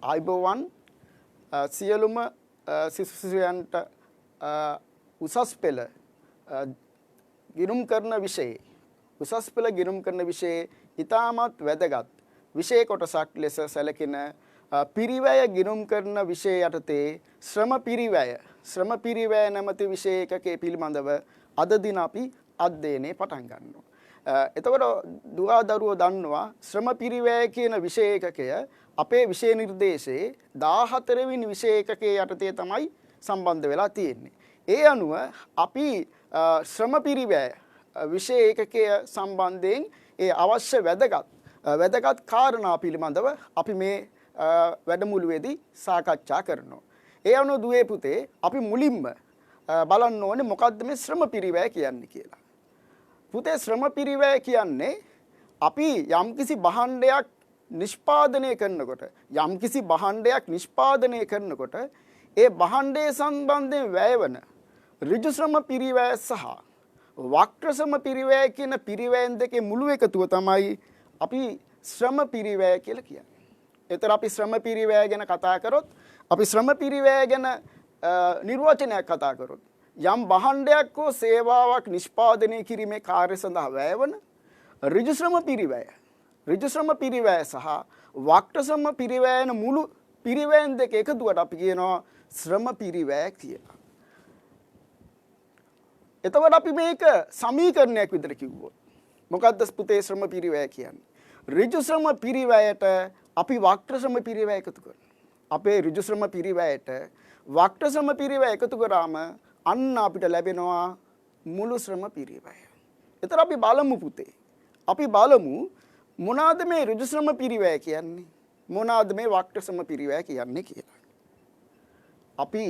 ආයිබෝවන් සියලුම සිසුයන්ට උසස් පෙළ ගිණුම් කරන විෂයේ උසස් පෙළ ගිණුම් කරන විෂයේ ඉතාමත් වැදගත් විෂය කොටසක් ලෙස සැලකෙන පිරිවැය ගිණුම් කරන විෂය යටතේ ශ්‍රම පිරිවැය නැමැති විෂය එකකේ පිළිබඳව අද දින අපි අධ්‍යයනය පටන් ගන්නවා. එතකොට දුවා දරුවෝ දන්නවා ශ්‍රම පිරිවැය කියන විෂය එකකය අපේ විෂය නිර්දේශයේ 14 වෙනි විෂය එකකේ යටතේ තමයි සම්බන්ධ වෙලා තියෙන්නේ. ඒ අනුව අපි ශ්‍රම පිරිවැය විෂය ඒකකය සම්බන්ධයෙන් ඒ අවශ්‍ය වැදගත් කාරණා පිළිබඳව අපි මේ වැඩමුළුවේදී සාකච්ඡා කරනවා. ඒ අනුව දුවේ පුතේ අපි මුලින්ම බලන්න ඕනේ මොකද්ද මේ ශ්‍රම පිරිවැය කියන්නේ කියලා. පුතේ ශ්‍රම පිරිවැය කියන්නේ අපි යම්කිසි භාණ්ඩයක් නිෂ්පාදනය කරනකොට ඒ භාණ්ඩයේ සම්බන්ධයෙන් වැයවන ඍජු ශ්‍රම පිරිවැය සහ වක්‍ර ශ්‍රම පිරිවැය කියන පිරිවැයන් දෙකේ මුළු එකතුව තමයි අපි ශ්‍රම පිරිවැය කියලා කියන්නේ. ඒතර අපි ශ්‍රම පිරිවැය ගැන කතා කරොත් අපි ශ්‍රම පිරිවැය ගැන නිර්වචනයක් කතා කරොත් යම් භාණ්ඩයක් හෝ සේවාවක් නිෂ්පාදනය කිරීමේ කාර්ය සඳහා වැයවන ඍජු ශ්‍රම පිරිවැය සහ වක්‍ර ශ්‍රම පිරිවැයන මුළු පිරිවැයන් දෙක එකතුවට අපි කියනවා ශ්‍රම පිරිවැය කියලා. එතකොට අපි මේක සමීකරණයක් විදිහට කිව්වොත් මොකද්ද පුතේ ශ්‍රම පිරිවැය කියන්නේ? ඍජු ශ්‍රම පිරිවැයට අපි වක්‍ර ශ්‍රම පිරිවැය එකතු කරනවා. අපේ ඍජු ශ්‍රම පිරිවැයට වක්‍ර ශ්‍රම පිරිවැය එකතු කරාම අන්න අපිට ලැබෙනවා මුළු ශ්‍රම පිරිවැය. එතකොට අපි බලමු පුතේ. අපි බලමු මොනවාද මේ ඍජු ශ්‍රම පිරිවැය කියන්නේ? මොනවාද මේ වක්‍ර ශ්‍රම පිරිවැය කියන්නේ කියලා. අපි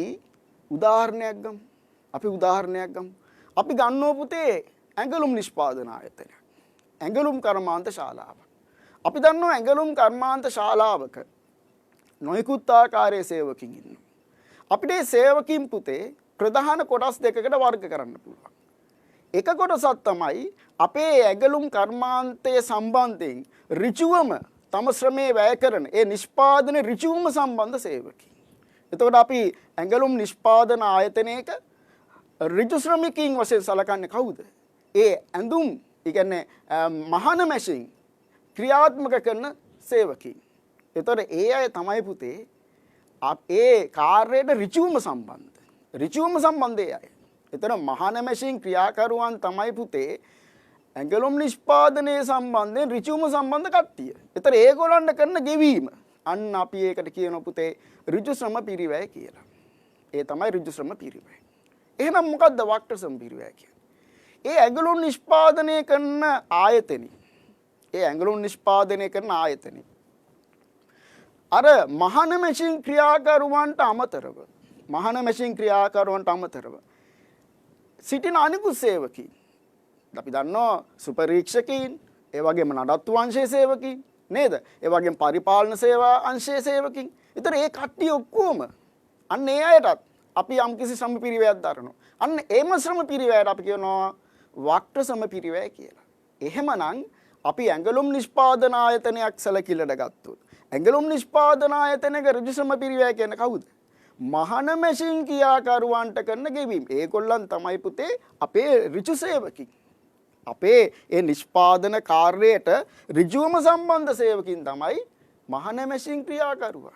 උදාහරණයක් ගමු. අපි ගන්නෝ පුතේ ඇඟලුම් නිෂ්පාදන ආයතනයක්. ඇඟලුම් කර්මාන්ත ශාලාවක්. අපි දන්නවා ඇඟලුම් කර්මාන්ත ශාලාවක නොයෙකුත් ආකාරයේ සේවකින් ඉන්නවා. අපිට මේ සේවකින් පුතේ ප්‍රධාන කොටස් දෙකකට වර්ග කරන්න පුළුවන්. එක කොටසක් තමයි අපේ ඇඟලුම් කර්මාන්තයේ සම්බන්ධයෙන් ඍජුවම තම ශ්‍රමයේ වැය කරන ඒ නිෂ්පාදන ඍජුවම සම්බන්ධ සේවකින්. එතකොට අපි ඇඟලුම් නිෂ්පාදන ආයතනයක ඍජු ශ්‍රමිකයින් වශයෙන් සලකන්නේ කවුද? ඒ ඇඳුම්, ඒ කියන්නේ මහන මැෂින් ක්‍රියාත්මක කරන සේවකීන්. එතකොට ඒ අය තමයි පුතේ ඒ කාර්යයට ඍජුවම සම්බන්ධ අය. එතන මහන මැෂින් ක්‍රියාකරුවන් තමයි පුතේ ඇඟලුම් නිෂ්පාදනයේ සම්බන්ධයෙන් ඍජුවම සම්බන්ධ කට්ටිය. එතන ඒගොල්ලන්ට කරන ගෙවීම අන්න අපි ඒකට කියන පුතේ ඍජු ශ්‍රම පිරිවැය කියලා. ඒ තමයි ඍජු ශ්‍රම පිරිවැය. එහෙනම් මොකද්ද වක්‍ර ශ්‍රම පිරිවැය කියන්නේ? ඒ ඇඟලුම් නිෂ්පාදනය කරන ආයතනෙ අර මහන මැෂින් ක්‍රියාකරුවන්ට අමතරව සිටින අනිකුත් සේවකීන්. අපි දන්නවා සුපරීක්ෂකීන්, ඒ වගේම නඩත්තු අංශයේ සේවකීන් නේද? ඒ වගේම පරිපාලන සේවා අංශයේ සේවකීන්. ඒතර ඒ කට්ටිය ඔක්කොම අන්න ඒ අයටත් අපි යම්කිසි ශ්‍රම පිරිවැයක් දරනවා. අන්න ඒම ශ්‍රම පිරිවැයට අපි කියනවා වක්‍ර ශ්‍රම පිරිවැය කියලා. එහෙමනම් අපි ඇඟලුම් නිෂ්පාදන ආයතනයක් සැලකිල්ලට ගත්තොත් ඇඟලුම් නිෂ්පාදන ආයතනයක ඍජු ශ්‍රම පිරිවැය කියන්නේ කවුද? මහන මැෂින් ක්‍රියාකරුවන්ට කරන ගෙවීම. ඒගොල්ලන් තමයි පුතේ අපේ ඍජු සේවකින්. අපේ ඒ නිෂ්පාදන කාර්යයට ඍජුවම සම්බන්ධ සේවකින් තමයි මහන මැෂින් ක්‍රියාකරුවන්.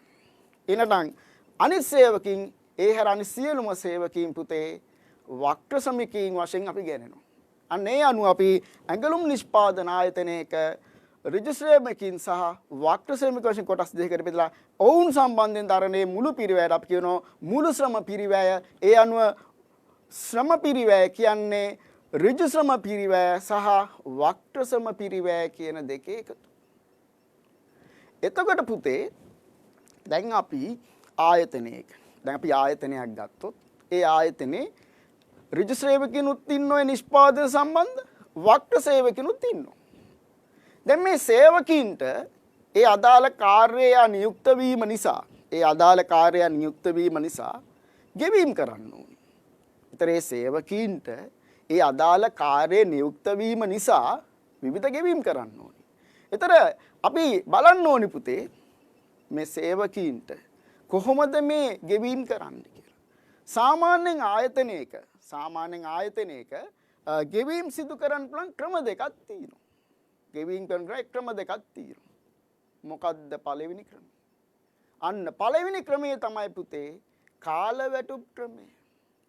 එනනම් අනිත් සේවකින් ඒ හැර අනිත් සියලුම සේවකින් පුතේ වක්‍ර ශ්‍රමිකයින් වශයෙන් අපි ගණනනවා. අන්න ඒ අනුව අපි ඇඟලුම් නිෂ්පාදන ආයතනයක ඍජු ශ්‍රමිකයින් සහ වක්‍ර ශ්‍රමික වශයෙන් කොටස් දෙකකට බෙදලා ඔවුන් සම්බන්ධයෙන් දරන්නේ මුළු පිරිවැයට අපි කියනවා මුළු ශ්‍රම පිරිවැය. ඒ අනුව ශ්‍රම පිරිවැය කියන්නේ ඍජු ශ්‍රම පිරිවැය සහ වක්‍ර ශ්‍රම පිරිවැය කියන දෙකේ එකතු. එතකොට පුතේ දැන් අපි ආයතනයක් ගත්තොත් ඒ ආයතනේ ඍජු සේවකිනුත් ඉන්නවා නිෂ්පාදන සම්බන්ධ වක්‍ර සේවකිනුත් ඉන්නවා. දැන් මේ සේවකින්ට ඒ අදාළ කාර්යය නියුක්ත වීම නිසා ගෙවීම් කරන්න ඕනේ. ඒතර ඒ සේවකින්ට ඒ අදාළ කාර්යය නියුක්ත වීම නිසා විවිධ ගෙවීම් කරන්න ඕනේ. ඒතර අපි බලන්න ඕනේ පුතේ මේ සේවකීන්ට කොහොමද මේ ගෙවීම් කරන්නේ කියලා. සාමාන්‍යයෙන් ආයතනයක ගෙවීම් සිදු කරන්න පුළුවන් ක්‍රම දෙකක් තියෙනවා. ගෙවීම් කරන ක්‍රම දෙකක් තියෙනවා. මොකද්ද පළවෙනි ක්‍රමය? අන්න පළවෙනි ක්‍රමය තමයි පුතේ කාලවැටුප් ක්‍රමය.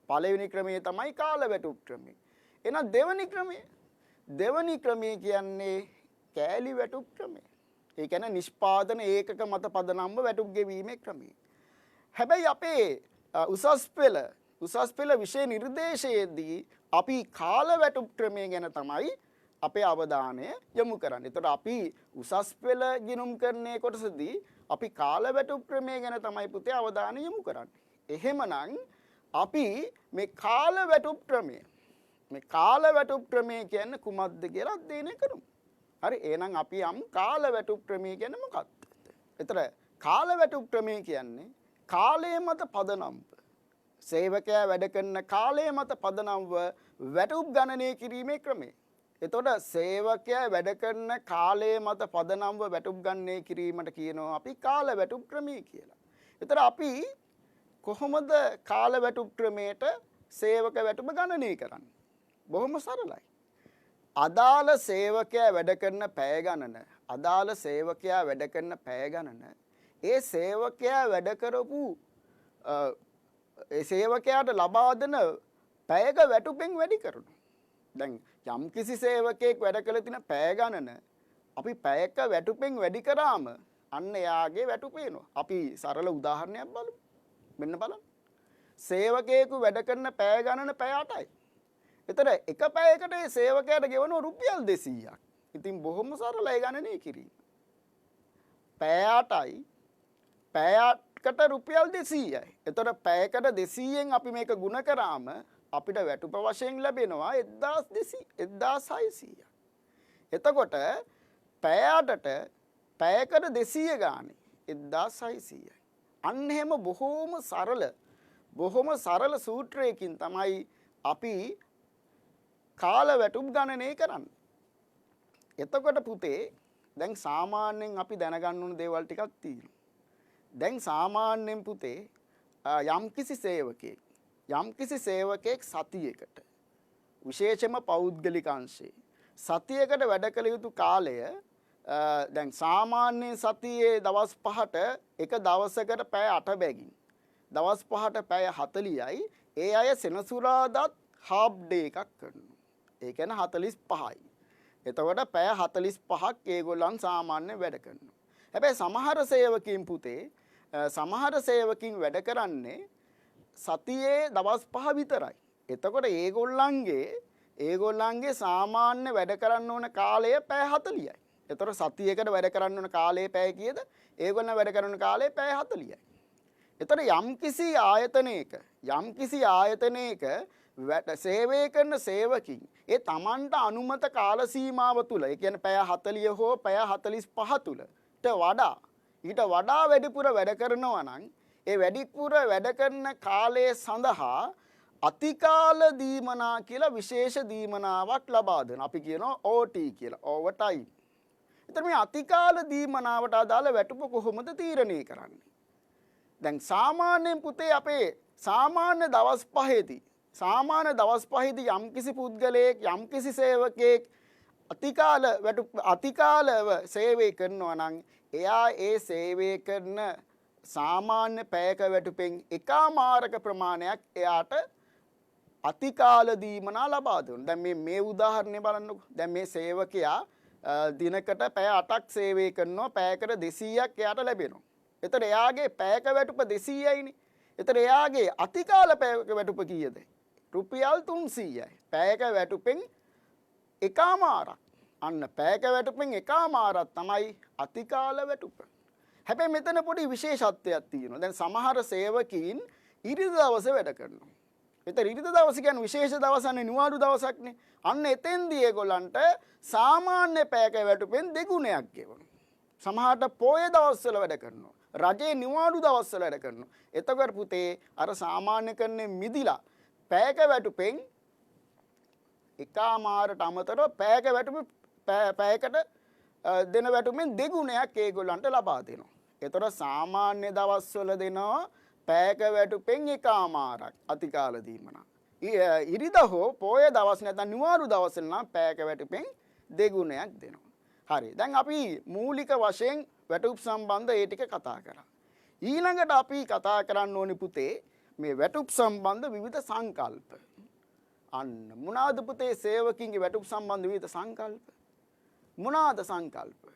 පළවෙනි ක්‍රමය තමයි කාලවැටුප් ක්‍රමය. එහෙනම් දෙවනි ක්‍රමය කියන්නේ කෑලි වැටුප් ක්‍රමය. ඒ කියන්නේ නිෂ්පාදන ඒකක මත පදනම්ව වැටුප් ගෙවීමේ ක්‍රමය. හැබැයි අපේ උසස් පෙළ විෂය නිර්දේශයේදී අපි කාල වැටුප් ක්‍රමය ගැන තමයි අපේ අවධානය යොමු කරන්නේ. එතකොට අපි උසස් පෙළ ගිණුම් කරන්නේ කොටසදී අපි කාල වැටුප් ක්‍රමය ගැන තමයි පුතේ අවධානය යොමු කරන්නේ. එහෙමනම් අපි මේ කාල වැටුප් ක්‍රමය කියන්නේ කුමක්ද කියලා අධ්‍යයනය කරමු. හරි එහෙනම් අපි යම් කාල වැටුප් ක්‍රමය කියන්නේ මොකක්ද? එතන කාල වැටුප් ක්‍රමය කියන්නේ කාලය මත පදනම්ව සේවකයා වැඩ කරන කාලය මත පදනම්ව වැටුප් ගණනය කිරීමේ ක්‍රමය. එතකොට සේවකයා වැඩ කරන කාලය මත පදනම්ව වැටුප් ගණනය කිරීමට කියනවා අපි කාල වැටුප් ක්‍රමය කියලා. එතකොට අපි කොහොමද කාල වැටුප් ක්‍රමයට සේවක වැටුප ගණනය කරන්නේ? බොහොම සරලයි. අදාළ සේවකයා වැඩ කරන පැය ගණන ඒ සේවකයා වැඩ කරපු ඒ සේවකයාට ලබා දෙන පැයක වැටුපෙන් වැඩි කරනවා. දැන් යම් කිසි සේවකයෙක් වැඩ කළ තින පැය ගණන අපි පැයක වැටුපෙන් වැඩි කරාම අන්න එයාගේ වැටුප එනවා. අපි සරල උදාහරණයක් බලමු. මෙන්න බලන්න. සේවකයෙකු වැඩ කරන පැය ගණන පැය 8යි. එතන එක පැයකට ඒ සේවකයාට ගෙවනවා රුපියල් 200ක්. ඉතින් බොහොම සරලයි ගණනය කිරීම. පැය 8යි පැයකට රුපියල් 200යි. එතකොට පැයකට 200න් අපි මේක ගුණ කරාම අපිට වැටුප වශයෙන් ලැබෙනවා 1600ක්. එතකොට පැය 8ට පැයකට 200 ගානේ 1600යි. අන්න එහෙම බොහොම සරල සූත්‍රයකින් තමයි අපි කාල වැටුප් ගණනය කරන්නේ. එතකොට පුතේ දැන් සාමාන්‍යයෙන් අපි දැනගන්න ඕන දේවල් ටිකක් තියෙනවා. දැන් සාමාන්‍යයෙන් පුතේ යම්කිසි සේවකයෙක් සතියකට විශේෂම පෞද්ගලික අංශේ සතියකට වැඩ කළ යුතු කාලය දැන් සාමාන්‍යයෙන් සතියේ දවස් 5ට එක දවසකට පැය 8 බැගින් දවස් 5ට පැය 40යි. ඒ අය සෙනසුරාදාත් හාෆ් ඩේ එකක් කරනවා. ඒ කියන්නේ 45යි. එතකොට පැය 45ක් ඒගොල්ලන් සාමාන්‍යයෙන් වැඩ කරනවා. හැබැයි සමහර සේවකින් වැඩ කරන්නේ සතියේ දවස් 5 විතරයි. එතකොට ඒගොල්ලන්ගේ සාමාන්‍ය වැඩ කරන්න ඕන කාලය පැය 40යි. එතකොට සතියකට වැඩ කරන්න ඕන කාලය පැය කීයද? ඒගොල්ලන් වැඩ කරන කාලය පැය 40යි. එතකොට යම්කිසි ආයතනයක සේවය කරන සේවකින් ඒ තමන්ට අනුමත කාල සීමාව තුළ ඒ කියන්නේ පැය 40 හෝ පැය 45 තුළට වඩා ඊට වඩා වැඩිපුර වැඩ කරනවා නම් ඒ වැඩිපුර වැඩ කරන කාලය සඳහා අතිකාල දීමනා කියලා විශේෂ දීමනාවක් ලබා දෙනවා. අපි කියනවා OT කියලා, ඕවර් ටයිම්. එතන මේ අතිකාල දීමනාවට අදාළ වැටුප කොහොමද තීරණය කරන්නේ? දැන් සාමාන්‍යයෙන් පුතේ අපේ සාමාන්‍ය දවස් 5ේදී යම්කිසි පුද්ගලයෙක් යම්කිසි සේවකයෙක් අතිකාලව සේවය කරනවා නම් එයා ඒ සේවය කරන සාමාන්‍ය පැයක වැටුපෙන් එකමාරක ප්‍රමාණයක් එයාට අතිකාල දීමනා ලබා දෙනවා. දැන් මේ උදාහරණය බලන්නකො. දැන් මේ සේවකයා දිනකට පැය 8ක් සේවය කරනවා. පැයකට 200ක් එයාට ලැබෙනවා. එතකොට එයාගේ පැයක වැටුප 200යිනේ. එතකොට එයාගේ අතිකාල පැයක වැටුප කීයද? රුපියල් 300යි. පැයක වැටුපෙන් එකමාරක්. අන්න පැයක වැටුපෙන් එකමාරක් තමයි අතිකාල වැටුප. හැබැයි මෙතන පොඩි විශේෂත්වයක් තියෙනවා. දැන් සමහර සේවකීන් ඉරිදා දවසේ වැඩ කරනවා. එතන ඉරිදා දවස කියන්නේ විශේෂ දවසන්නේ නිවාඩු දවසක්නේ. අන්න එතෙන්දී ඒගොල්ලන්ට සාමාන්‍ය පැයක වැටුපෙන් දෙගුණයක් ගෙවනවා. සමහරට පොය දවස්වල වැඩ කරනවා. රජේ නිවාඩු දවස්වල වැඩ කරනවා. එතකොට පුතේ අර සාමාන්‍ය කරන්නේ මිදිලා පැයක වැටුපෙන් එකමාරට අමතරව පැයකට දෙන වැටුපෙන් දෙගුණයක් ඒගොල්ලන්ට ලබා දෙනවා. එතකොට සාමාන්‍ය දවස්වල දෙනවා පැයක වැටුපෙන් එකමාරක් අතිකාල දීමනා. ඉරිදා හෝ පොය දවස් නැත්නම් නිවාරු දවස්වල නම් පැයක වැටුපෙන් දෙගුණයක් දෙනවා. හරි. දැන් අපි මූලික වශයෙන් වැටුප් සම්බන්ධ ඒ ටික කතා කරා. ඊළඟට අපි කතා කරන්න ඕනි පුතේ මේ වැටුප් සම්බන්ධ විවිධ සංකල්ප. අන්න මොනවාද පුතේ සේවකින්ගේ වැටුප් සම්බන්ධ විවිධ සංකල්ප? මොනවාද සංකල්ප?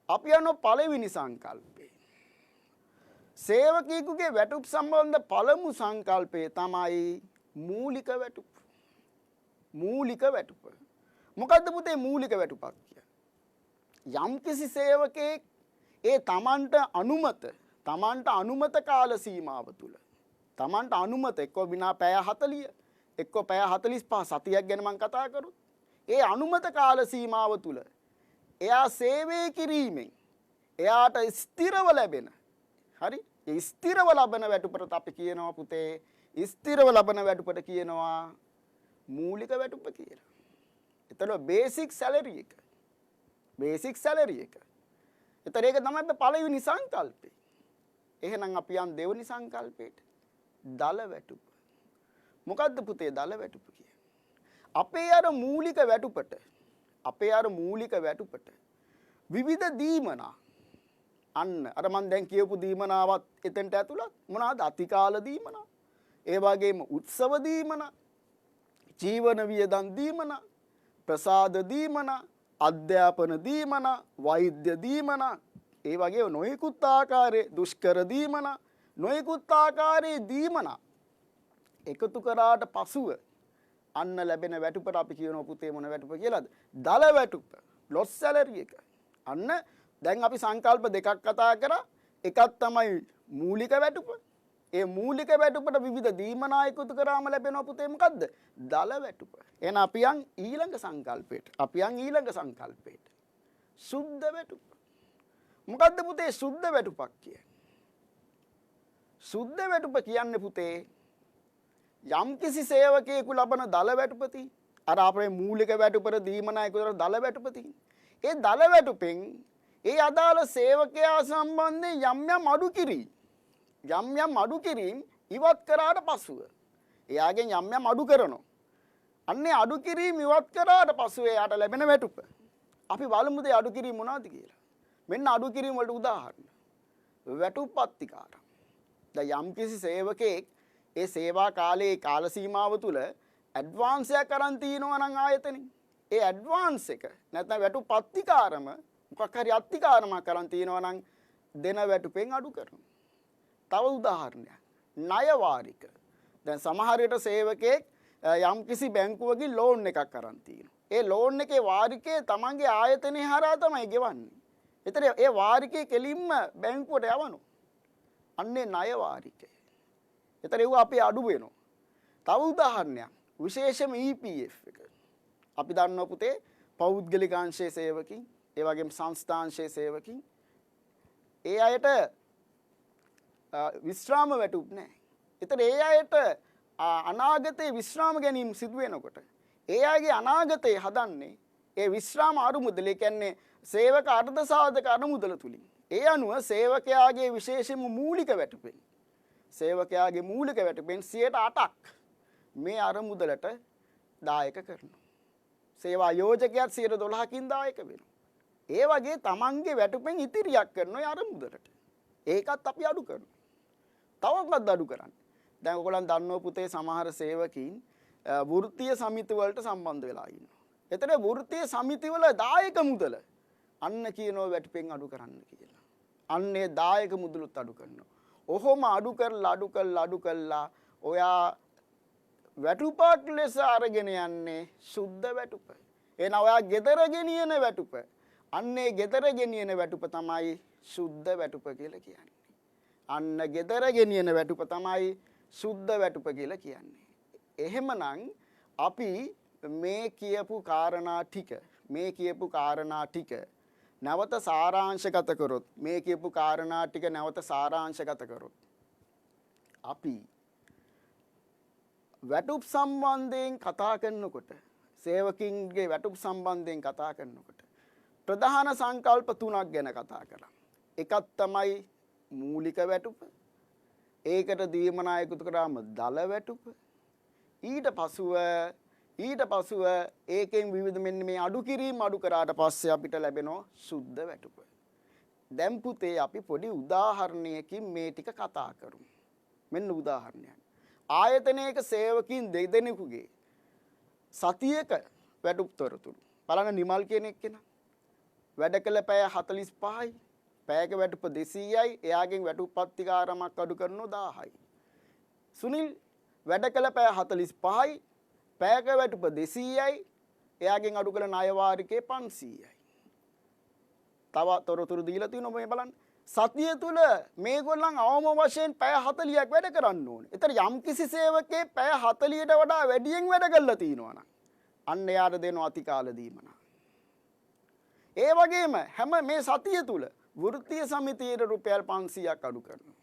අපි යන පළවෙනි සංකල්පේ. සේවකයෙකුගේ වැටුප් සම්බන්ධ පළමු සංකල්පය තමයි මූලික වැටුප. මූලික වැටුප. මොකද්ද පුතේ මූලික වැටුපක් කියන්නේ? යම්කිසි සේවකයෙක් ඒ තමන්ට අනුමත කාල සීමාව තුල තමන්ට අනුමත එක්ක විනා පැය 40 එක්ක පැය 45 සතියක් ගැන මම කතා කරොත් ඒ අනුමත කාල සීමාව තුල එයා සේවය කිරීමෙන් එයාට ස්ථිරව ලැබෙන හරි ඒ ස්ථිරව ලබන වැටුපට අපි කියනවා පුතේ ස්ථිරව ලබන වැටුපට කියනවා මූලික වැටුප කියලා. එතන බේසික් සැලරි එක. බේසික් සැලරි එක. එතන ඒක තමයි පළවෙනි සංකල්පේ. එහෙනම් අපි යන් දෙවෙනි සංකල්පේට. දල වැටුප. මොකද්ද පුතේ දල වැටුප කියන්නේ? අපේ අර මූලික වැටුපට විවිධ දීමනා අන්න අර මම දැන් කියපු දීමනාවත් එතනට ඇතුළත් මොනවාද අතිකාල දීමනා ඒ වගේම උත්සව දීමනා ජීවන වියදම් දීමනා ප්‍රසාද දීමනා අධ්‍යාපන දීමනා වෛද්‍ය දීමනා ඒ වගේ නොයෙකුත් ආකාරයේ දුෂ්කර දීමනා නොයෙකුත් ආකාරයේ දීමනා එකතු කරාට පසුව අන්න ලැබෙන වැටුපට අපි කියනවා පුතේ මොන වැටුප කියලාද? දල වැටුප. ලොස් සැලරි එක. අන්න දැන් අපි සංකල්ප දෙකක් කතා කරා. එකක් තමයි මූලික වැටුප. ඒ මූලික වැටුපට විවිධ දීමනා එකතු කරාම ලැබෙනවා පුතේ මොකද්ද? දල වැටුප. එහෙනම් අපි යන් ඊළඟ සංකල්පයට. සුද්ධ වැටුප. මොකද්ද පුතේ සුද්ධ වැටුපක් කියන්නේ? සුද්ධ වැටුප කියන්නේ පුතේ යම්කිසි සේවකයෙකු ලබන දල වැටුපති අර අපේ මූලික වැටුපර දීමනා එකතු කරලා දල වැටුපති. ඒ දල වැටුපෙන් ඒ අදාළ සේවකයා සම්බන්ධයෙන් යම් අඩු කිරීම ඉවත් කරාට පසුව එයාගෙන් යම් අඩු කරනවා. අන්නේ අඩු කිරීම ඉවත් කරාට පසුව එයාට ලැබෙන වැටුප. අපි බලමු දේ අඩු කිරීම මොනවද කියලා. මෙන්න අඩු කිරීම වලට උදාහරණ. වැටුප් අත්තිකාරම්. දැන් යම්කිසි සේවකයෙක් ඒ සේවා කාලයේ කාල සීමාව තුල ඇඩ්වාන්ස් එකක් අරන් තිනවා නම් ආයතනෙ. ඒ ඇඩ්වාන්ස් එක නැත්නම් වැටුප් අත්තිකාරම මොකක් හරි අත්තිකාරමක් අරන් තිනවා නම් දෙන වැටුපෙන් අඩු කරනවා. තව උදාහරණයක්. ණය වාරික. දැන් සමහර විට සේවකයෙක් යම්කිසි බැංකුවකින් ලෝන් එකක් අරන් තිනවා. ඒ ලෝන් එකේ වාරිකය තමන්ගේ ආයතනයේ හරහා තමයි ගෙවන්නේ. ඒතර ඒ වාරිකේ කෙලින්ම බැංකුවට යවනවා. අන්නේ ණය වාරිකය. ඒතර ඒව අපි අඩු වෙනවා. තව උදාහරණයක් විශේෂම EPF එක. අපි දන්නවා පුතේ පෞද්ගලික අංශයේ සේවකින්, ඒ වගේම සංස්ථාංශයේ සේවකින් ඒ අයට විශ්‍රාම වැටුප් නැහැ. ඒතර ඒ අයට අනාගතේ විශ්‍රාම ගැනීම සිදු වෙනකොට ඒ අයගේ අනාගතේ හදන්නේ ඒ විශ්‍රාම අරුමුදල, ඒ කියන්නේ සේවක අර්ධ සාධක අරුමුදල තුලින්. ඒ අනුව සේවකයාගේ විශේෂම මූලික වැටුපෙන් 8%ක් මේ අරමුදලට දායක කරනවා. සේවා යෝජකයාත් 12%කින් දායක වෙනවා. ඒ වගේ තමන්ගේ වැටුපෙන් ඉතිරියක් කරනවා අරමුදලට. ඒකත් අපි අඩු කරනවා. තවවත් අඩු කරන්න. දැන් ඔයගොල්ලන් දන්නව පුතේ සමහර සේවකීන් වෘත්තීය සමිති වලට සම්බන්ධ වෙලා ඉන්නවා. එතන වෘත්තීය සමිති වල දායක මුදල අන්න කියනවා වැටුපෙන් අඩු කරන්න කියලා. අන්නේ දායක මුදලුත් අඩු කරනවා. ඔහොම අඩු කරලා ඔයා වැටුපක් ලෙස අරගෙන යන්නේ සුද්ධ වැටුප. එහෙනම් ඔයා ගෙදර ගෙනියන වැටුප. අන්නේ ගෙදර ගෙනියන වැටුප තමයි සුද්ධ වැටුප කියලා කියන්නේ. අන්න ගෙදර ගෙනියන වැටුප තමයි සුද්ධ වැටුප කියලා කියන්නේ. එහෙමනම් අපි මේ කියපු කාරණා ටික නැවත සාරාංශගත කරොත් අපි වැටුප් සම්බන්ධයෙන් කතා කරනකොට සේවකින්ගේ වැටුප් සම්බන්ධයෙන් කතා කරනකොට ප්‍රධාන සංකල්ප 3ක් ගැන කතා කරා. එකක් තමයි මූලික වැටුප. ඒකට දීමනා එකතු කරාම දල වැටුප. ඊට පසුව ඒකෙන් විවිධ මෙන්න මේ අඩු කිරීම අඩු කරාට පස්සේ අපිට ලැබෙනවා සුද්ධ වැටුප. දැන් පුතේ අපි පොඩි උදාහරණයකින් මේ ටික කතා කරමු. මෙන්න උදාහරණයක්. ආයතනයක සේවකින් දෙදෙනෙකුගේ සතියක වැටුප් තොරතුරු. බලන්න නිමල් කියන එක්කෙනා වැඩ කළ පැය 45යි. පැයක වැටුප 200යි. එයාගෙන් වැටුප් පත්තිකාරමක් අඩු කරනවා 1000යි. සුනිල් වැඩ කළ පැය 45යි. පැයක වැටුප 200යි. එයාගෙන් අඩු කළ ණය වාරිකේ 500යි. තව තොරතුරු දීලා තියෙනවා මේ බලන්න. සතිය තුල මේගොල්ලන් අවම වශයෙන් පැය 40ක් වැඩ කරන්න ඕනේ. ඒතර යම් කිසි සේවකේ පැය 40ට වඩා වැඩියෙන් වැඩ කළා තියෙනවා නම් අන්න එයාට දෙනවා අතිකාල දීමනා. ඒ වගේම හැම මේ සතිය තුල වෘත්තීය සමිතියේ රුපියල් 500ක් අඩු කරනවා.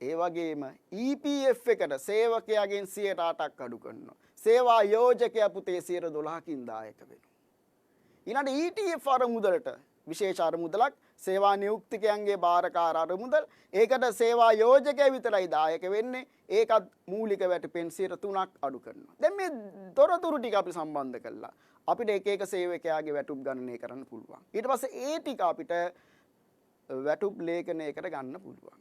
ඒ වගේම EPF එකට සේවකයාගෙන් 108ක් අඩු කරනවා. සේවා යෝජකයා පුතේ 12කින් දායක වෙනවා. ඊළඟ ETF අරමුදලට විශේෂ අරමුදලක් සේවා නියුක්තිකයන්ගේ බාරකාර අරමුදල් ඒකට සේවා යෝජකයා විතරයි දායක වෙන්නේ. ඒකත් මූලික වැටුපෙන් 3ක් අඩු කරනවා. දැන් මේ තොරතුරු ටික අපි සම්බන්ධ කළා. අපිට එක එක සේවකයාගේ වැටුප් ගණනය කරන්න පුළුවන්. ඊට පස්සේ ඒ ටික අපිට වැටුප් ලේඛනයකට ගන්න පුළුවන්.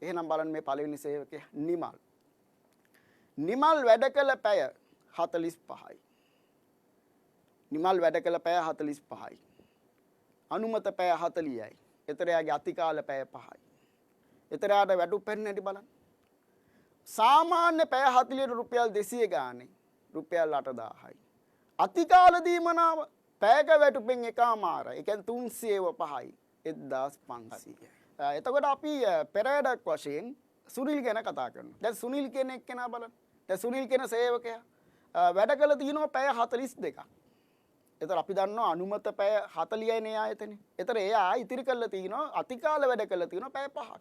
එහෙනම් බලන්න මේ පළවෙනි සේවකයා නිමල්. නිමල් වැඩ කළ පැය 45යි. නිමල් වැඩ කළ පැය 45යි. අනුමත පැය 40යි. එතර යාගේ අතිකාල පැය 5යි. එතර යාට වැටුප් පැන්න හැටි බලන්න. සාමාන්‍ය පැය 40ට රුපියල් 200 ගානේ රුපියල් 8000යි. අතිකාල දීමනාව පැයක වැටුපෙන් එකමාරයි. ඒ කියන්නේ 305යි 1500යි. එතකොට අපි පෙරහැඩක් වශයෙන් සුනිල් ගැන කතා කරනවා. දැන් සුනිල් කියන එක්කෙනා බලන්න. දැන් සුනිල් කියන සේවකයා වැඩ කළ තියෙනවා පැය 42ක්. එතකොට අපි දන්නවා අනුමත පැය 40යි නේ ආයතනේ. එතකොට එයා ඉතිරි කරලා තිනවා අතිකාල වැඩ කළා තිනවා පැය 5ක්.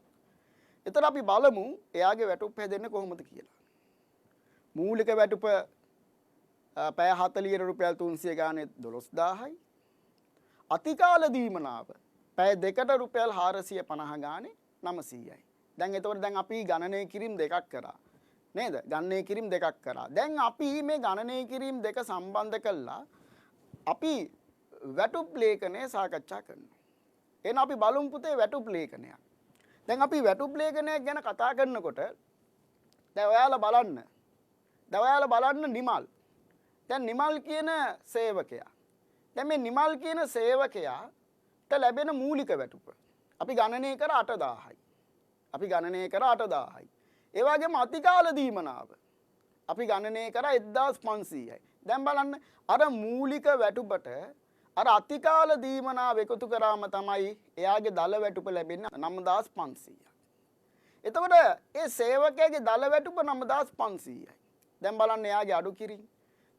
එතකොට අපි බලමු එයාගේ වැටුප් හැදෙන්නේ කොහොමද කියලා. මූලික වැටුප පැය 40ට රුපියල් 300 ගානේ 12000යි. අතිකාල දීමනාව පැය දෙකට රුපියල් 450 ගානේ 900යි. දැන් එතකොට දැන් අපි ගණනය කිරීම දෙකක් කරා. නේද? ගණනය කිරීම දෙකක් කරා. දැන් අපි මේ ගණනය කිරීම දෙක සම්බන්ධ කළා අපි වැටුප් ලේඛනය සාකච්ඡා කරනවා. එහෙනම් අපි බලමු පුතේ වැටුප් ලේඛනයක්. දැන් අපි වැටුප් ලේඛනයක් ගැන කතා කරනකොට දැන් ඔයාලා බලන්න නිමල්. දැන් නිමල් කියන සේවකයා. දැන් මේ නිමල් කියන සේවකයාට ලැබෙන මූලික වැටුප අපි ගණනය කර 8000යි. ඒ වගේම අතිකාල දීමනාව අපි ගණනය කර 1500යි. දැන් බලන්න අර මූලික වැටුපට අර අතිකාල දීමනාව එකතු කරාම තමයි එයාගේ දල වැටුප ලැබෙන්නේ 9500යි. එතකොට ඒ සේවකයාගේ දල වැටුප 9500යි. දැන් බලන්න එයාගේ අඩු කිරීම.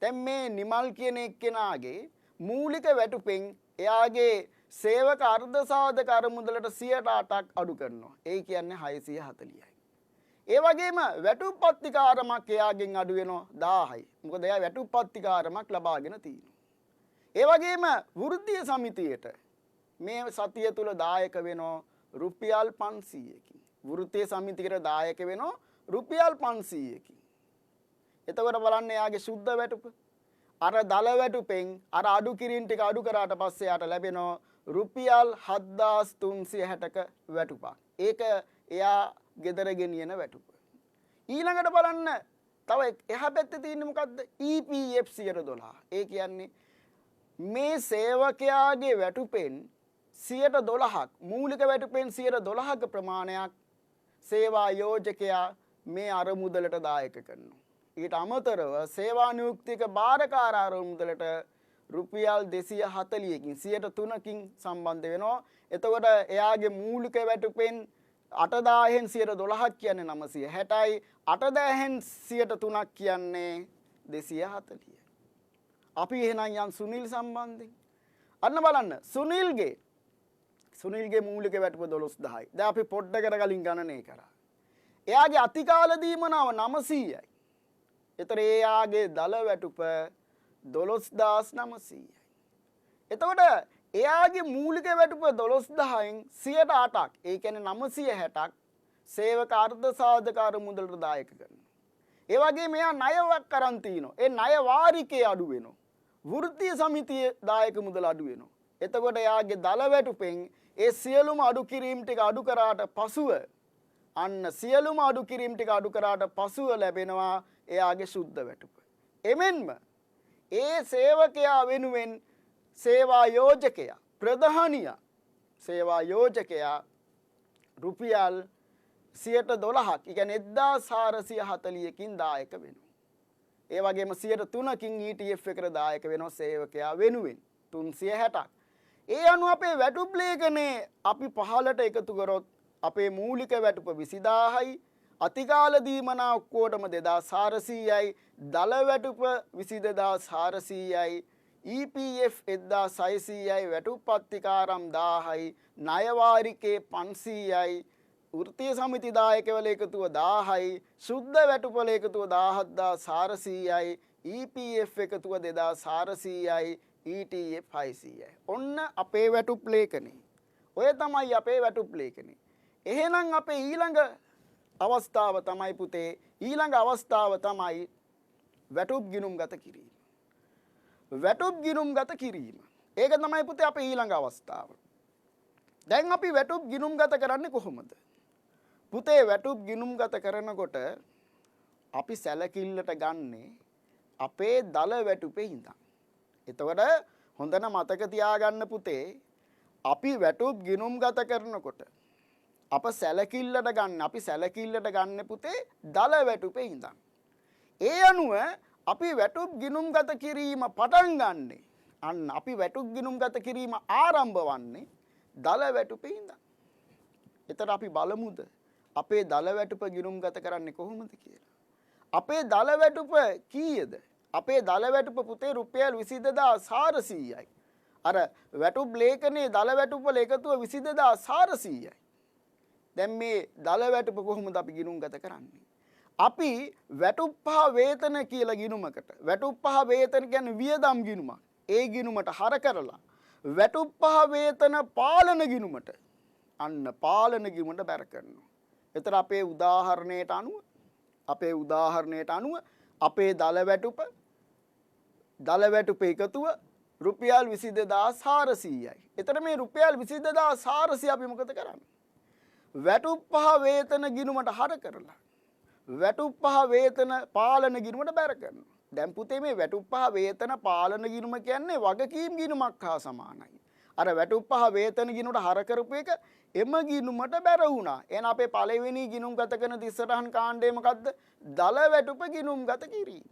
දැන් මේ නිමල් කියන එක්කෙනාගේ මූලික වැටුපෙන් එයාගේ සේවක අර්ධ සාධක අරමුදලට 108ක් අඩු කරනවා. ඒ කියන්නේ 640යි. ඒ වගේම වැටුප් පත්තිකාරමක් එයාගෙන් අඩු වෙනවා 1000යි. මොකද එයා වැටුප් පත්තිකාරමක් ලබාගෙන තියෙනවා. ඒ වගේම වෘත්තීය සමිතියට මේ සතිය තුල දායක වෙනවා රුපියල් 500කින්. වෘත්තීය සමිතියට දායක වෙනවා රුපියල් 500කින්. එතකොට බලන්න එයාගේ සුද්ධ වැටුප අර දල වැටුපෙන් අර අඩු කිරීම ටික අඩු කරාට පස්සේ යාට ලැබෙනවා රුපියල් 7360ක වැටුපක්. ඒක එයා ගෙදර ගෙනියන වැටුප. ඊළඟට බලන්න තව එහා පැත්තේ තියෙන්නේ මොකද්ද? EPF 112. ඒ කියන්නේ මේ සේවකයාගේ වැටුපෙන් 112ක් මූලික වැටුපෙන් 112ක ප්‍රමාණයක් සේවා යෝජකයා මේ අරමුදලට දායක කරනවා. ඊට අමතරව සේවා නියුක්තික බාරකාර අරමුදලට රුපියල් 240කින් 3කින් සම්බන්ධ වෙනවා. එතකොට එයාගේ මූලික වැටුපෙන් 8000න් 112ක් කියන්නේ 960යි 8000න් 103ක් කියන්නේ 240යි. අපි එහෙනම් යන් සුනිල් සම්බන්ධයෙන් අන්න බලන්න සුනිල්ගේ මූලික වැටුප 12000යි. දැන් අපි පොඩ්ඩකට කලින් ගණනය කරා. එයාගේ අතිකාල දීමනාව 900යි. එතකොට එයාගේ දල වැටුප 12900යි. එතකොට එයාගේ මූලික වැටුප 12000න් 108ක් ඒ කියන්නේ 960ක් සේවක අර්ධ සාධක අරමුදලට දායක කරනවා. ඒ වගේ මෙයා ණයක් කරන් තිනවා. ඒ ණය වාරිකේ අඩු වෙනවා. වෘත්තීය සමිතිය දායක මුදල අඩු වෙනවා. එතකොට එයාගේ දල වැටුපෙන් ඒ සියලුම අඩු කිරීම් ටික අඩු කරාට පසුව අන්න සියලුම අඩු කිරීම් ටික අඩු කරාට පසුව ලැබෙනවා එයාගේ සුද්ධ වැටුප. එමෙන්ම ඒ සේවකයා වෙනුවෙන් සේවා යෝජකයා ප්‍රධානියා සේවා යෝජකයා රුපියල් 112ක් ඒ කියන්නේ 1440කින් දායක වෙනවා. ඒ වගේම 3කින් ETF එකට දායක වෙනවා සේවකයා වෙනුවෙන් 360ක්. ඒ අනුව අපේ වැටුප් ලේඛනයේ අපි පහලට එකතු කරොත් අපේ මූලික වැටුප 20000යි අතිකාල දීමනා ඔක්කොටම 2400යි දල වැටුප 22400යි EPF 1600යි වැටුප් පත්තිකාරම් 1000යි ණය වාරිකේ 500යි වෘත්තීය සමිති දායකවල එකතුව 1000යි සුද්ධ වැටුපල එකතුව 17400යි EPF එකතුව 2400යි ETF 600යි. ඔන්න අපේ වැටුප් ලේඛනේ. ඔය තමයි අපේ වැටුප් ලේඛනේ. එහෙනම් අපේ ඊළඟ අවස්ථාව තමයි පුතේ ඊළඟ අවස්ථාව තමයි වැටුප් ගිණුම්ගත කිරීම. වැටුප් ගිණුම්ගත කිරීම. ඒක තමයි පුතේ අපේ ඊළඟ අවස්ථාව. දැන් අපි වැටුප් ගිණුම්ගත කරන්නේ කොහොමද? පුතේ වැටුප් ගිණුම්ගත කරනකොට අපි සැලකිල්ලට ගන්නේ අපේ දල වැටුපේ ඉඳන්. එතකොට හොඳට මතක තියාගන්න පුතේ අපි වැටුප් ගිණුම්ගත කරනකොට අප සැලකිල්ලට ගන්න පුතේ දල වැටුපේ ඉඳන්. ඒ අනුව අපි වැටුප් ගිණුම්ගත කිරීම පටන් ගන්නේ අන්න අපි වැටුප් ගිණුම්ගත කිරීම ආරම්භ වන්නේ දල වැටුපේ ඉඳන්. එතකොට අපි බලමුද අපේ දල වැටුප ගිණුම්ගත කරන්නේ කොහොමද කියලා. අපේ දල වැටුප කීයද? අපේ දල වැටුප පුතේ රුපියල් 22400යි. අර වැටුප් ලේඛනයේ දල වැටුප වල එකතුව 22400යි. දැන් මේ දල වැටුප කොහොමද අපි ගිණුම්ගත කරන්නේ? අපි වැටුප් පහ වේතන කියලා ගිණුමකට වැටුප් පහ වේතන කියන්නේ වියදම් ගිණුමක්. ඒ ගිණුමට හර කරලා වැටුප් පහ වේතන පාලන ගිණුමට අන්න පාලන ගිණුමට බැර කරනවා. එතන අපේ උදාහරණයට අනුව අපේ දල වැටුප එකතුව රුපියල් 22400යි. එතන මේ රුපියල් 22400 අපි මොකද කරන්නේ? වැටුප් පහ වේතන ගිණුමට හර කරලා වැටුප් පහ වේතන පාලන ගිණුමට බැර කරනවා. දැන් පුතේ මේ වැටුප් පහ වේතන පාලන ගිණුම කියන්නේ වගකීම් ගිණුමක් හා සමානයි. අර වැටුප් පහ වේතන ගිණුමට හර කරපු එක එම ගිණුමට බැර වුණා. එහෙනම් අපේ පළවෙනි ගිණුම්ගත කරන තිස්සරහන් කාණ්ඩය මොකද්ද? දල වැටුප ගිණුම්ගත කිරීම.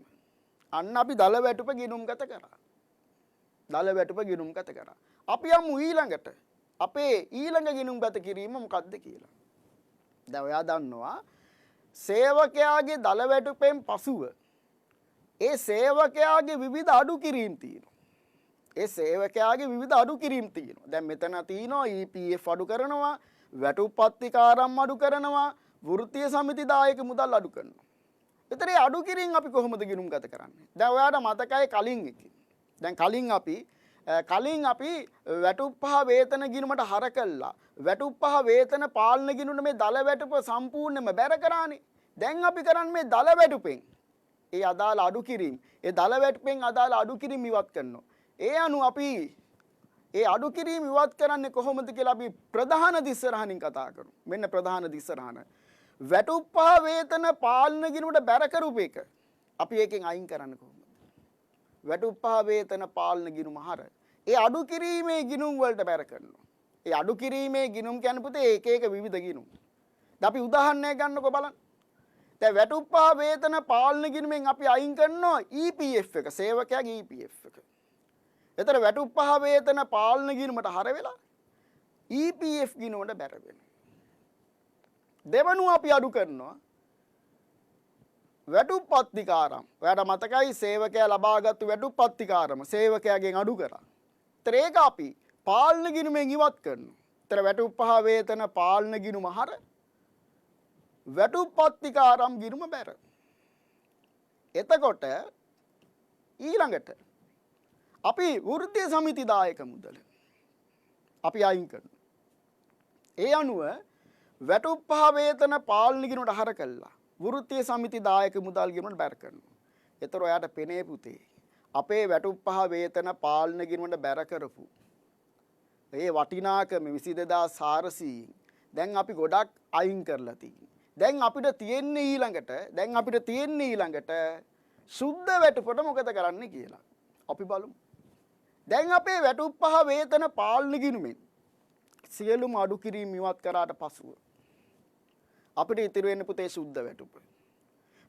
අන්න අපි දල වැටුප ගිණුම්ගත කරා. අපි යමු ඊළඟට. අපේ ඊළඟ ගිණුම්ගත කිරීම මොකද්ද කියලා. දැන් ඔයා දන්නවා සේවකයාගේ දල වැටුපෙන් පසුව ඒ සේවකයාගේ විවිධ අඩු කිරීම් තියෙනවා. දැන් මෙතන තියෙනවා EPF අඩු කරනවා, වැටුප් පත්තිකාරම් අඩු කරනවා, වෘත්තීය සමිති දායක මුදල් අඩු කරනවා. ඒතර ඒ අඩු කිරීම් අපි කොහොමද ගිණුම්ගත කරන්නේ? දැන් ඔයාලට මතකයි කලින් එකේ. දැන් කලින් අපි වැටුප් පහ වේතන ගිණුමට හර කළා. වැටුප් පහ වේතන පාලන ගිණුමේ මේ දල වැටුප සම්පූර්ණයෙන්ම බැර කරානේ. දැන් අපි කරන්නේ මේ දල වැටුපෙන් ඒ අදාළ අඩු කිරීම. ඒ දල වැටුපෙන් අදාළ අඩු කිරීම ඉවත් කරනවා. ඒ අනුව අපි ඒ අඩු කිරීම ඉවත් කරන්නේ කොහොමද කියලා අපි ප්‍රධාන දිස්සරහනින් කතා කරමු. මෙන්න ප්‍රධාන දිස්සරහන. වැටුප් පහ වේතන පාලන ගිණුමට බැර කරපු එක අපි එකෙන් අයින් කරන්නේ කොහොමද? වැටුප් පහ වේතන පාලන ගිණුම හර ඒ අඩු කිරීමේ ගිණුම් වලට බැර කරනවා. ඒ අඩු කිරීමේ ගිණුම් කියන්නේ පුතේ එක විවිධ ගිණුම්. දැන් අපි උදාහරණයක් ගන්නකො බලන්න. දැන් වැටුප් පහ වේතන පාලන ගිණුමෙන් අපි අයින් කරනවා EPF එක සේවකයාගේ EPF එක. එතන වැටුප් පහ වේතන පාලන ගිණුමට හර වෙලා EPF ගිණුමට බැර වෙනවා. දෙවනුව අපි අඩු කරනවා වැටුප් පත්තිකාරම්. ඔයාලට මතකයි සේවකයා ලබාගත්තු වැටුප් පත්තිකාරම සේවකයාගෙන් අඩු කරා. ඒතර ඒක අපි පාලන ගිණුමෙන් ඉවත් කරනවා. ඒතර වැටුප් පහ වේතන පාලන ගිණුම හර වැටුප් පත්තිකාරම් ගිණුම බැර. එතකොට ඊළඟට අපි වෘත්තීය සමිති දායක මුදල. අපි අයින් කරනවා. ඒ අනුව වැටුප් පහ වේතන පාලන ගිණුමට හර කළා. වෘත්තීය සමිති දායක මුදල් ගිණුමට බැර කරනවා. ඒතර ඔයාට පෙනේ පුතේ අපේ වැටුප් පහ වේතන පාලන ගිණුමට බැර කරපු ඒ වටිනාකම 22400 දැන් අපි ගොඩක් අයින් කරලා තියෙනවා. දැන් අපිට තියෙන්නේ ඊළඟට සුද්ධ වැටුපට මොකද කරන්න කියලා. අපි බලමු. දැන් අපේ වැටුප් පහ වේතන පාලන ගිණුමෙන් සියලුම අඩු කිරීම ඉවත් කරාට පසුව අපිට ඉතිරි වෙන්න පුතේ සුද්ධ වැටුප.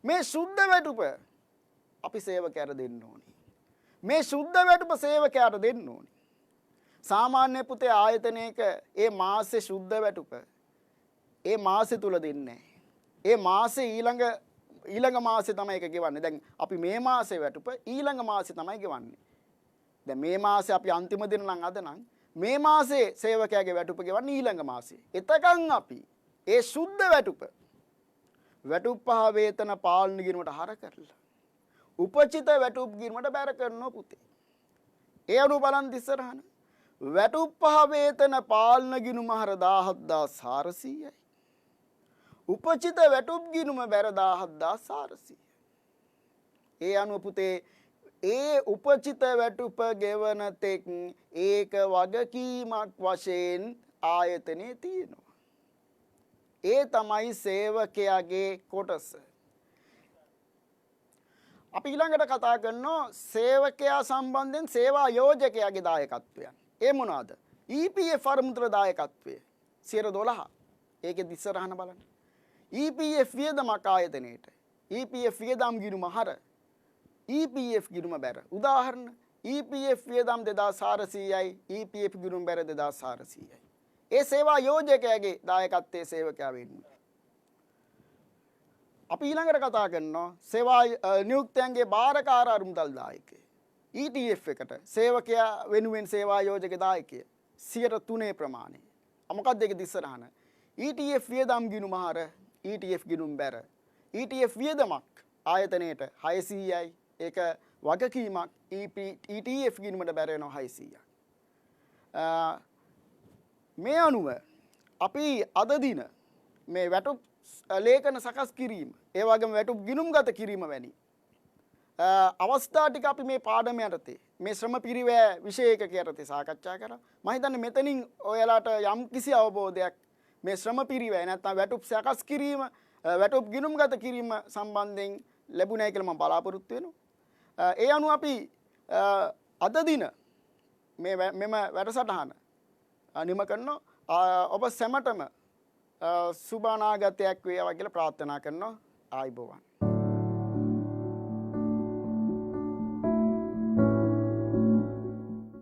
මේ සුද්ධ වැටුප අපි සේවකයාට දෙන්න ඕනේ. මේ සුද්ධ වැටුප සේවකයාට දෙන්න ඕනේ. සාමාන්‍ය පුතේ ආයතනයක ඒ මාසේ සුද්ධ වැටුප ඒ මාසෙ තුල දෙන්නේ නැහැ. ඒ මාසේ ඊළඟ මාසේ තමයි ඒක ගෙවන්නේ. දැන් අපි මේ මාසේ වැටුප ඊළඟ මාසේ තමයි ගෙවන්නේ. දැන් මේ මාසේ අපි අන්තිම දින නම් අද නම් මේ මාසේ සේවකයාගේ වැටුප ගෙවන්නේ ඊළඟ මාසේ. එතකන් අපි ඒ සුද්ධ වැටුප පහ වේතන පාලන ගිණුමට හර කරලා උපචිත වැටුප් ගිණුමට බැර කරනවා පුතේ. ඒ අනුව බලන් ඉස්සරහන වැටුප් පහ වේතන පාලන ගිණුම හර 17400යි. උපචිත වැටුප් ගිණුම බැර 17400. ඒ අනුව පුතේ ඒ උපචිත වැටුප ගෙවන තෙක් ඒක වගකීමක් වශයෙන් ආයතනයේ තියෙනවා. ඒ තමයි සේවකයාගේ කොටස. අපි ඊළඟට කතා කරනවා සේවකයා සම්බන්ධයෙන් සේවා යෝජකයාගේ දායකත්වයන්. ඒ මොනවාද? EPF අරමුදල දායකත්වය 12. ඒකෙත් ඉස්සරහන බලන්න. EPF වියදමක් ආයතනයේට. EPF වියදම් ගිණුම හර EPF ගිණුම බැර. උදාහරණ EPF වියදම් 2400යි EPF ගිණුම බැර 2400යි. ඒ සේවා යෝජකයාගේ දායකත්වයේ සේවකයා වෙන්නේ. අපි ඊළඟට කතා කරනවා සේවා නියුක්තයන්ගේ බාරකාර අරමුදල් දායකය. ETF එකට සේවකයා වෙනුවෙන් සේවා යෝජක දායකය 3% ප්‍රමාණය. මොකක්ද ඒක ඉස්සරහන? ETF වියදම් ගිණුම හර ETF ගිණුම් බැර. ETF වියදමක් ආයතනයේට 600යි. ඒක වගකීමක් ETF ගිණුමට බැර වෙනවා 600ක්. මේ අනුව අපි අද දින මේ වැටුප් ලේඛන සකස් කිරීම ඒ වගේම වැටුප් ගිණුම්ගත කිරීම වැනි අවස්ථා ටික අපි මේ පාඩම යටතේ මේ ශ්‍රම පිරිවැය විෂය එකක යටතේ සාකච්ඡා කරා. මම හිතන්නේ මෙතනින් ඔයාලට යම් කිසි අවබෝධයක් මේ ශ්‍රම පිරිවැය නැත්නම් වැටුප් සකස් කිරීම වැටුප් ගිණුම්ගත කිරීම සම්බන්ධයෙන් ලැබුණයි කියලා මම බලාපොරොත්තු වෙනවා. ඒ අනුව අපි අද දින මෙම වැඩසටහන නිම කරනවා. ඔබ සැමටම සුබ අනාගතයක් වේවා කියලා ප්‍රාර්ථනා කරනවා. ආයුබෝවන්.